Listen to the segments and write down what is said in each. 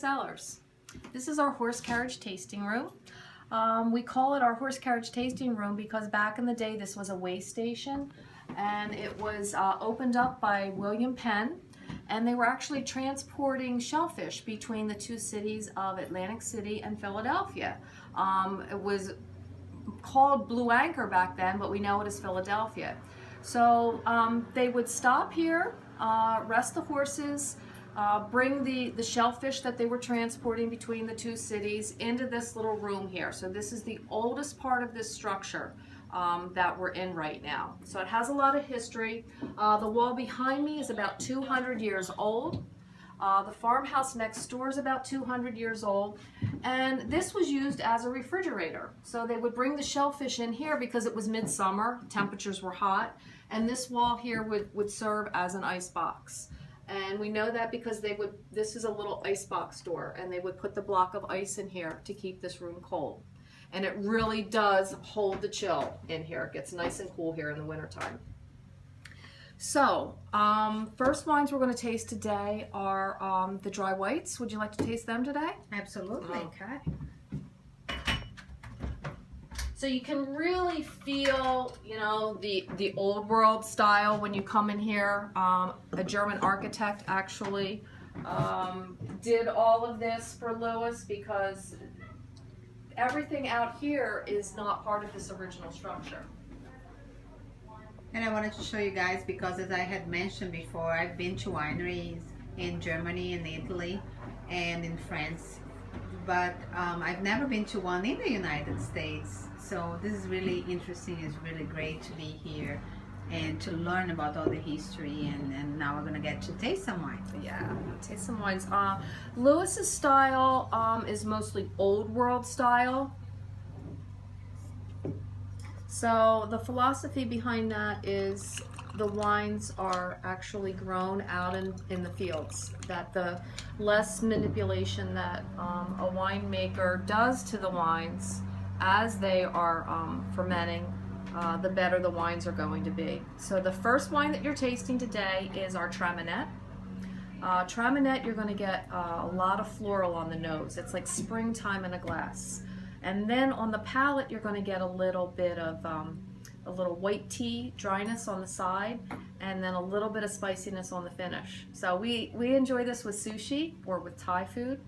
Cellars. This is our horse carriage tasting room. We call it our horse carriage tasting room because back in the day this was a way station, and it was opened up by William Penn, and they were actually transporting shellfish between the two cities of Atlantic City and Philadelphia. It was called Blue Anchor back then, but we know it as Philadelphia. So they would stop here, rest the horses, bring the shellfish that they were transporting between the two cities into this little room here. So this is the oldest part of this structure that we're in right now. So it has a lot of history. The wall behind me is about 200 years old. The farmhouse next door is about 200 years old, and this was used as a refrigerator. So they would bring the shellfish in here because it was midsummer, temperatures were hot, and this wall here would serve as an ice box. And we know that because this is a little ice box door, and they would put the block of ice in here to keep this room cold. And it really does hold the chill in here. It gets nice and cool here in the wintertime. So, first wines we're going to taste today are the dry whites. Would you like to taste them today? Absolutely. Okay. So you can really feel, you know, the old world style when you come in here. A German architect actually did all of this for Lewis because everything out here is not part of this original structure. And I wanted to show you guys because, as I had mentioned before, I've been to wineries in Germany and Italy and in France, but I've never been to one in the United States. So this is really interesting. It's really great to be here and to learn about all the history, and now we're gonna get to taste some wine. Yeah, taste some wines. Lewis's style is mostly old world style. So the philosophy behind that is the wines are actually grown out in the fields, that the less manipulation that a winemaker does to the wines as they are fermenting, the better the wines are going to be. So the first wine that you're tasting today is our Traminette. Traminette, you're going to get a lot of floral on the nose. It's like springtime in a glass. And then on the palate, you're going to get a little bit of a little white tea dryness on the side, and then a little bit of spiciness on the finish. So we enjoy this with sushi or with Thai food,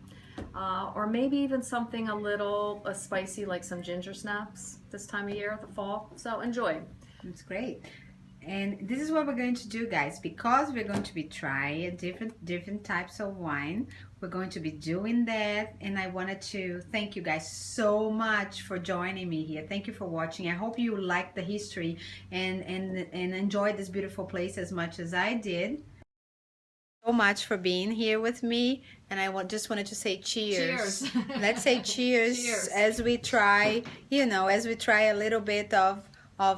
or maybe even something a little spicy like some ginger snaps this time of year, the fall. So enjoy. It's great. And this is what we're going to do, guys, because we're going to be trying different types of wine. We're going to be doing that, and I wanted to thank you guys so much for joining me here. Thank you for watching. I hope you liked the history and enjoyed this beautiful place as much as I did. So much for being here with me, and I just wanted to say cheers. Let's say cheers, cheers as we try, you know, as we try a little bit of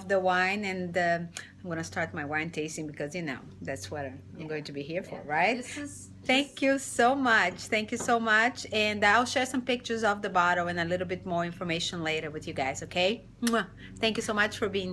the wine, and I'm going to start my wine tasting because, you know, that's what I'm going to be here for, right? Thank you so much. Thank you so much. And I'll share some pictures of the bottle and a little bit more information later with you guys, okay? Thank you so much for being here.